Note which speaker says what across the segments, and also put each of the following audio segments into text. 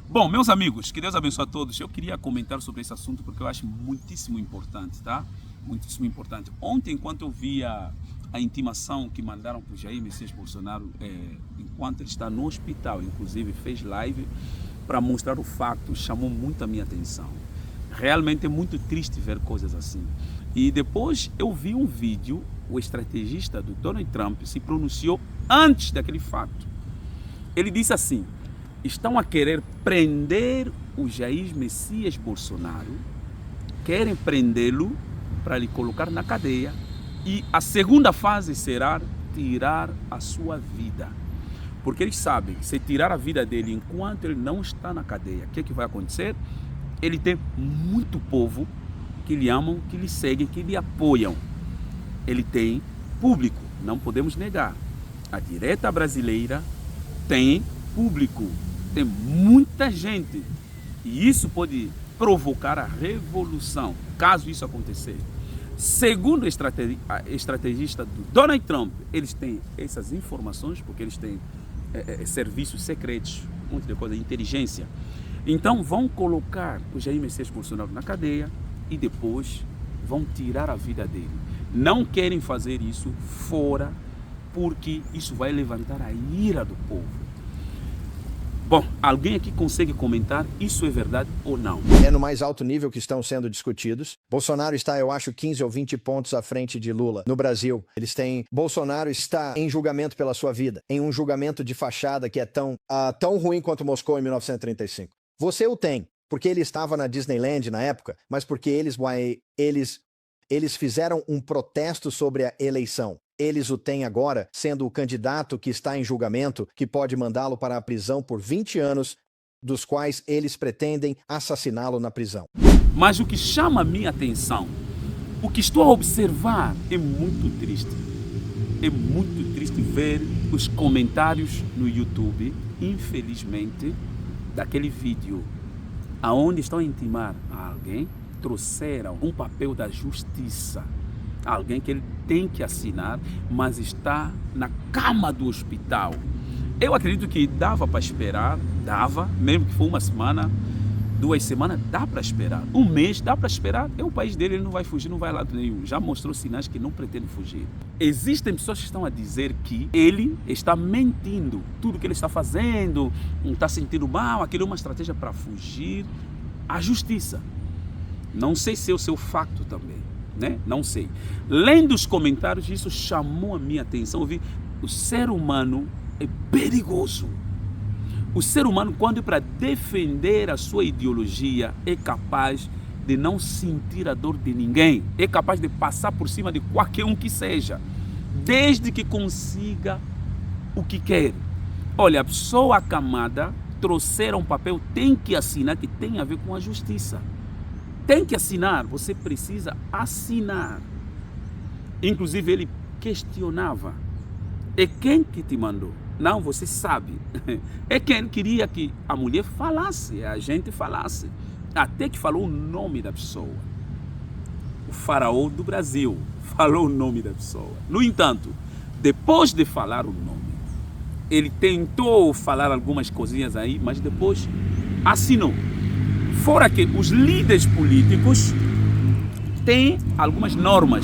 Speaker 1: Bom, meus amigos, que Deus abençoe a todos. Eu queria comentar sobre esse assunto porque eu acho muitíssimo importante, tá? Muitíssimo importante. Ontem, enquanto eu via a intimação que mandaram para o Jair Messias Bolsonaro, enquanto ele está no hospital, inclusive fez live para mostrar o facto, chamou muito a minha atenção. Realmente é muito triste ver coisas assim. E depois eu vi um vídeo, o estrategista do Donald Trump se pronunciou antes daquele fato. Ele disse assim: estão a querer prender o Jair Messias Bolsonaro, querem prendê-lo para lhe colocar na cadeia, e a segunda fase será tirar a sua vida. Porque eles sabem que se tirar a vida dele enquanto ele não está na cadeia, o que vai acontecer? Ele tem muito povo que lhe amam, que lhe seguem, que lhe apoiam. Ele tem público, não podemos negar. A direita brasileira tem público, tem muita gente. E isso pode provocar a revolução, caso isso acontecer. Segundo o estrategista do Donald Trump, eles têm essas informações, porque eles têm serviços secretos, muita coisa, inteligência. Então vão colocar o Jair Messias Bolsonaro na cadeia e depois vão tirar a vida dele. Não querem fazer isso fora, porque isso vai levantar a ira do povo. Bom, alguém aqui consegue comentar isso é verdade ou não?
Speaker 2: É no mais alto nível que estão sendo discutidos. Bolsonaro está, eu acho, 15 ou 20 pontos à frente de Lula. No Brasil, Bolsonaro está em julgamento pela sua vida, em um julgamento de fachada que é tão ruim quanto Moscou em 1935. Você o tem, porque ele estava na Disneyland na época, mas porque eles fizeram um protesto sobre a eleição. Eles o têm agora, sendo o candidato que está em julgamento, que pode mandá-lo para a prisão por 20 anos, dos quais eles pretendem assassiná-lo na prisão.
Speaker 1: Mas o que chama a minha atenção, o que estou a observar, é muito triste. É muito triste ver os comentários no YouTube, infelizmente, daquele vídeo, aonde estão a intimar a alguém, trouxeram um papel da justiça. Alguém que ele tem que assinar, mas está na cama do hospital. Eu acredito que dava para esperar, mesmo que for uma semana, 2 semanas, dá para esperar. Um mês, dá para esperar. É o país dele, ele não vai fugir, não vai lá nenhum. Já mostrou sinais que não pretende fugir. Existem pessoas que estão a dizer que ele está mentindo. Tudo que ele está fazendo, está sentindo mal, aquilo é uma estratégia para fugir à justiça. Não sei se é o seu facto também. Né? Não sei. Lendo os comentários, isso chamou a minha atenção. Eu vi, o ser humano é perigoso. O ser humano, quando é para defender a sua ideologia, é capaz de não sentir a dor de ninguém. É capaz de passar por cima de qualquer um que seja, desde que consiga o que quer. Olha, a pessoa acamada trouxeram um papel, tem que assinar, que tem a ver com a justiça. Tem que assinar, você precisa assinar. Inclusive ele questionava: é quem que te mandou? Não, você sabe. É quem queria que a mulher falasse, a gente falasse. Até que falou o nome da pessoa. O faraó do Brasil falou o nome da pessoa. No entanto, depois de falar o nome, ele tentou falar algumas coisinhas aí, mas depois assinou. Fora que os líderes políticos têm algumas normas.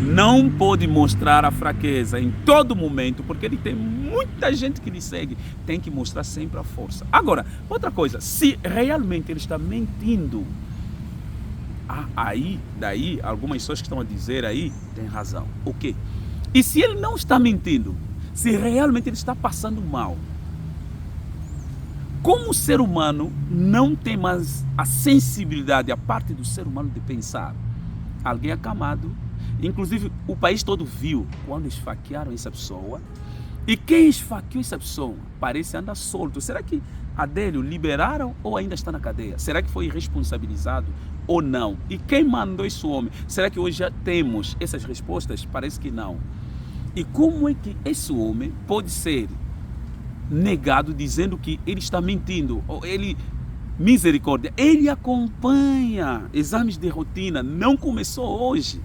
Speaker 1: Não pode mostrar a fraqueza em todo momento, porque ele tem muita gente que lhe segue. Tem que mostrar sempre a força. Agora, outra coisa, se realmente ele está mentindo, daí, algumas pessoas que estão a dizer aí, tem razão. O quê? E se ele não está mentindo, se realmente ele está passando mal, como o ser humano não tem mais a sensibilidade, a parte do ser humano de pensar, alguém acamado, inclusive o país todo viu quando esfaquearam essa pessoa, e quem esfaqueou essa pessoa parece andar solto. Será que Adélio liberaram ou ainda está na cadeia? Será que foi responsabilizado ou não? E quem mandou esse homem? Será que hoje já temos essas respostas? Parece que não. E como é que esse homem pode ser negado dizendo que ele está mentindo, ou misericórdia, ele acompanha exames de rotina, não começou hoje.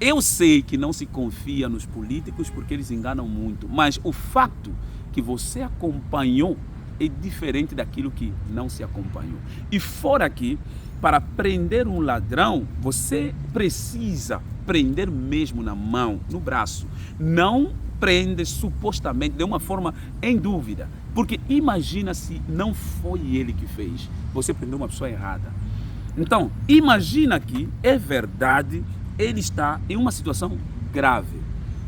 Speaker 1: Eu sei que não se confia nos políticos porque eles enganam muito, mas o fato que você acompanhou é diferente daquilo que não se acompanhou. E fora aqui, para prender um ladrão, você precisa prender mesmo na mão, no braço. Não prende supostamente de uma forma em dúvida. Porque imagina se não foi ele que fez. Você prendeu uma pessoa errada. Então, imagina que é verdade, ele está em uma situação grave.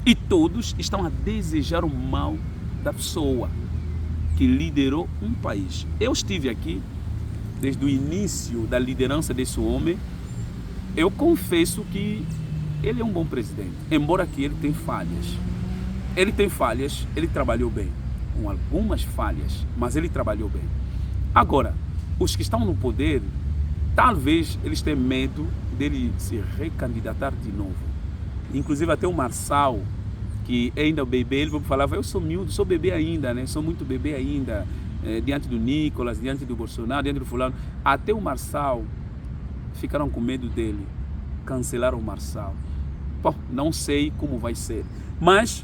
Speaker 1: E todos estão a desejar o mal da pessoa que liderou um país. Eu estive aqui desde o início da liderança desse homem. Eu confesso que ele é um bom presidente, embora que ele tenha falhas. Ele tem falhas, ele trabalhou bem, com algumas falhas, mas ele trabalhou bem. Agora, os que estão no poder, talvez eles tenham medo dele se recandidatar de novo. Inclusive até o Marçal, que ainda é bebê, ele falava, eu sou miúdo, sou bebê ainda, né? Sou muito bebê ainda, diante do Nicolas, diante do Bolsonaro, diante do fulano. Até o Marçal ficaram com medo dele, cancelaram o Marçal. Bom, não sei como vai ser, mas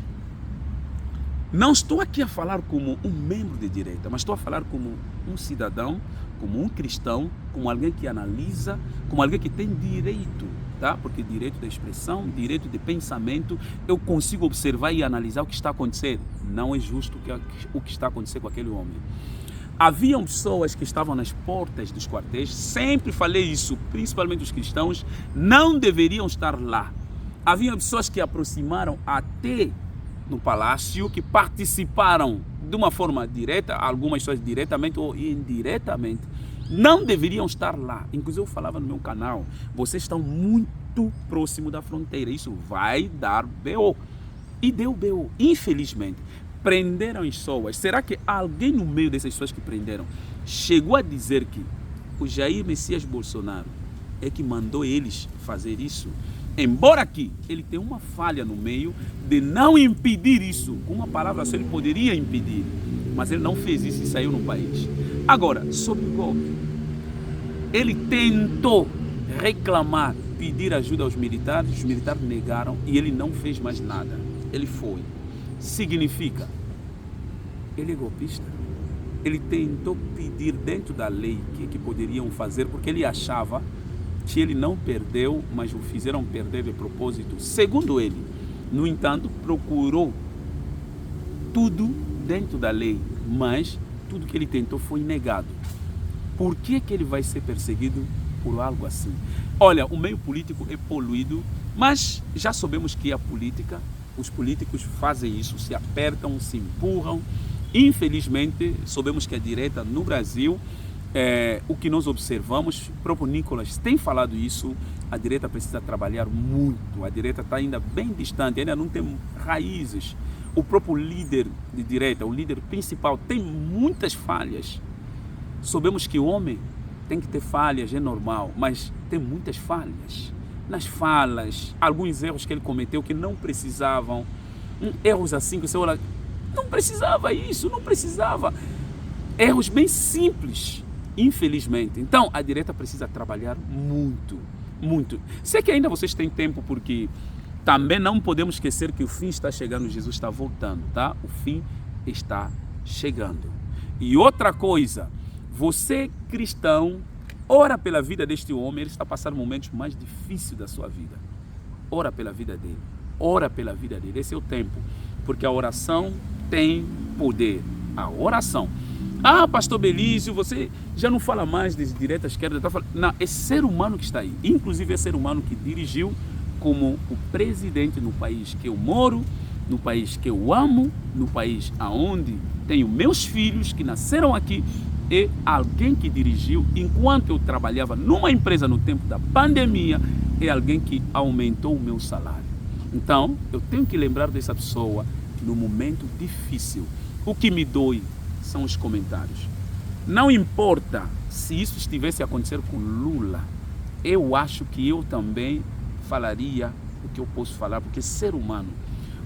Speaker 1: não estou aqui a falar como um membro de direita, mas estou a falar como um cidadão, como um cristão, como alguém que analisa, como alguém que tem direito, tá? Porque direito de expressão, direito de pensamento, eu consigo observar e analisar o que está acontecendo. Não é justo o que está acontecendo com aquele homem. Haviam pessoas que estavam nas portas dos quartéis, sempre falei isso, principalmente os cristãos, não deveriam estar lá. Havia pessoas que aproximaram até no palácio, que participaram de uma forma direta, algumas pessoas diretamente ou indiretamente, não deveriam estar lá. Inclusive eu falava no meu canal, vocês estão muito próximo da fronteira, isso vai dar BO. E deu BO, infelizmente. Prenderam as pessoas. Será que alguém no meio dessas pessoas que prenderam chegou a dizer que o Jair Messias Bolsonaro é que mandou eles fazer isso? Embora aqui ele tenha uma falha no meio de não impedir isso, com uma palavra só ele poderia impedir, mas ele não fez isso e saiu no país. Agora, sobre o golpe, ele tentou reclamar, pedir ajuda aos militares, os militares negaram e ele não fez mais nada. Ele foi. Significa, ele é golpista. Ele tentou pedir dentro da lei que poderiam fazer, porque ele achava que ele não perdeu, mas o fizeram perder de propósito. Segundo ele, no entanto, procurou tudo dentro da lei, mas tudo que ele tentou foi negado. Por que ele vai ser perseguido por algo assim? Olha, o meio político é poluído, mas já sabemos que a política, os políticos fazem isso, se apertam, se empurram. Infelizmente, sabemos que a direita no Brasil, o que nós observamos, o próprio Nicolas tem falado isso, a direita precisa trabalhar muito, a direita está ainda bem distante, ainda não tem raízes. O próprio líder de direita, o líder principal, tem muitas falhas. Sabemos que o homem tem que ter falhas, é normal, mas tem muitas falhas. Nas falas, alguns erros que ele cometeu que não precisavam, erros assim que você olha, não precisava isso, não precisava. Erros bem simples, infelizmente. Então, a direita precisa trabalhar muito, muito. Sei que ainda vocês têm tempo, porque também não podemos esquecer que o fim está chegando, Jesus está voltando, tá? O fim está chegando. E outra coisa, você cristão, ora pela vida deste homem, ele está passando momentos mais difíceis da sua vida. Ora pela vida dele, ora pela vida dele, esse é o tempo, porque a oração tem poder, a oração. Ah, pastor Belísio, você já não fala mais de direita, esquerda, tá falando. Não, é ser humano que está aí, inclusive é ser humano que dirigiu como o presidente no país que eu moro, no país que eu amo, no país aonde tenho meus filhos que nasceram aqui, é alguém que dirigiu enquanto eu trabalhava numa empresa no tempo da pandemia, é alguém que aumentou o meu salário. Então, eu tenho que lembrar dessa pessoa no momento difícil. O que me dói são os comentários. Não importa se isso estivesse a acontecer com Lula, eu acho que eu também falaria o que eu posso falar, porque ser humano.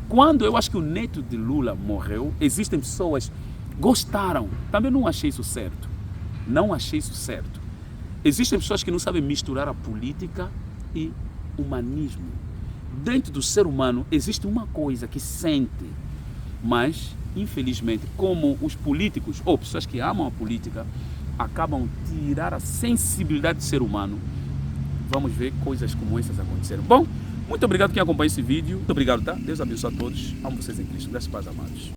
Speaker 1: Quando eu acho que o neto de Lula morreu, existem pessoas gostaram. Também não achei isso certo. Não achei isso certo. Existem pessoas que não sabem misturar a política e humanismo. Dentro do ser humano existe uma coisa que sente, mas infelizmente, como os políticos, ou pessoas que amam a política, acabam tirar a sensibilidade do ser humano, vamos ver coisas como essas acontecerem. Bom, muito obrigado quem acompanha esse vídeo. Muito obrigado, tá? Deus abençoe a todos. Amo vocês em Cristo. Graças a Deus, amados.